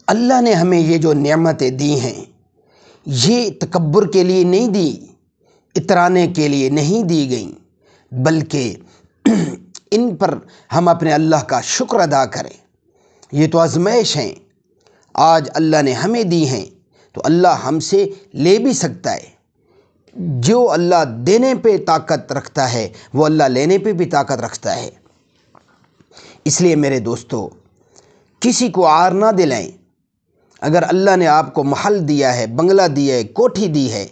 اللہ نے ہمیں یہ جو نعمتیں دی ہیں یہ تکبر کے لیے نہیں دی، اترانے کے لیے نہیں دی گئیں، بلکہ ان پر ہم اپنے اللہ کا شکر ادا کریں۔ یہ تو آزمائش ہیں، آج اللہ نے ہمیں دی ہیں تو اللہ ہم سے لے بھی سکتا ہے۔ جو اللہ دینے پہ طاقت رکھتا ہے وہ اللہ لینے پہ بھی طاقت رکھتا ہے۔ اس لیے میرے دوستو، کسی کو عار نہ دلائیں۔ اگر اللہ نے آپ کو محل دیا ہے، بنگلہ دیا ہے، کوٹھی دی ہے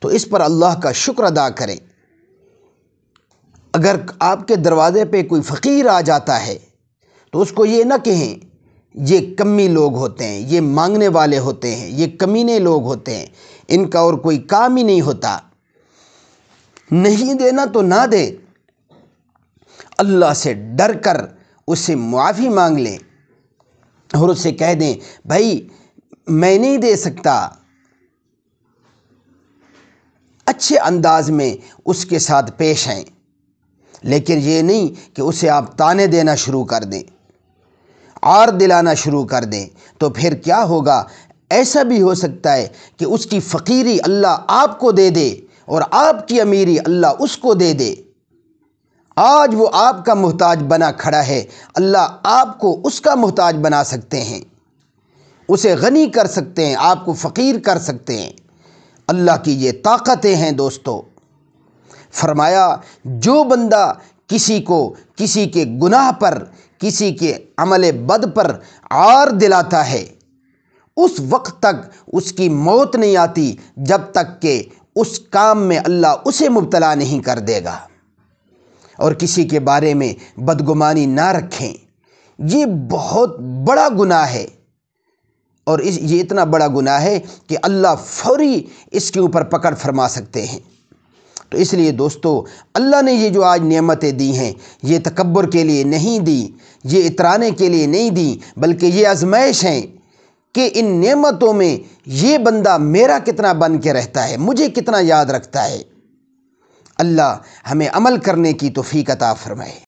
تو اس پر اللہ کا شکر ادا کریں۔ اگر آپ کے دروازے پہ کوئی فقیر آ جاتا ہے تو اس کو یہ نہ کہیں یہ کمی لوگ ہوتے ہیں، یہ مانگنے والے ہوتے ہیں، یہ کمینے لوگ ہوتے ہیں، ان کا اور کوئی کام ہی نہیں ہوتا۔ نہیں دینا تو نہ دے، اللہ سے ڈر کر اس سے معافی مانگ لیں اور اس سے کہہ دیں بھائی میں نہیں دے سکتا۔ اچھے انداز میں اس کے ساتھ پیش آئیں، لیکن یہ نہیں کہ اسے آپ تانے دینا شروع کر دیں، عار دلانا شروع کر دیں۔ تو پھر کیا ہوگا؟ ایسا بھی ہو سکتا ہے کہ اس کی فقیری اللہ آپ کو دے دے اور آپ کی امیری اللہ اس کو دے دے۔ آج وہ آپ کا محتاج بنا کھڑا ہے، اللہ آپ کو اس کا محتاج بنا سکتے ہیں، اسے غنی کر سکتے ہیں، آپ کو فقیر کر سکتے ہیں۔ اللہ کی یہ طاقتیں ہیں دوستو۔ فرمایا جو بندہ کسی کو کسی کے گناہ پر، کسی کے عمل بد پر عار دلاتا ہے، اس وقت تک اس کی موت نہیں آتی جب تک کہ اس کام میں اللہ اسے مبتلا نہیں کر دے گا۔ اور کسی کے بارے میں بدگمانی نہ رکھیں، یہ بہت بڑا گناہ ہے، اور یہ اتنا بڑا گناہ ہے کہ اللہ فوری اس کے اوپر پکڑ فرما سکتے ہیں۔ تو اس لیے دوستو، اللہ نے یہ جو آج نعمتیں دی ہیں یہ تکبر کے لیے نہیں دی، یہ اترانے کے لیے نہیں دی، بلکہ یہ آزمائش ہیں کہ ان نعمتوں میں یہ بندہ میرا کتنا بن کے رہتا ہے، مجھے کتنا یاد رکھتا ہے۔ اللہ ہمیں عمل کرنے کی توفیق عطا فرمائے۔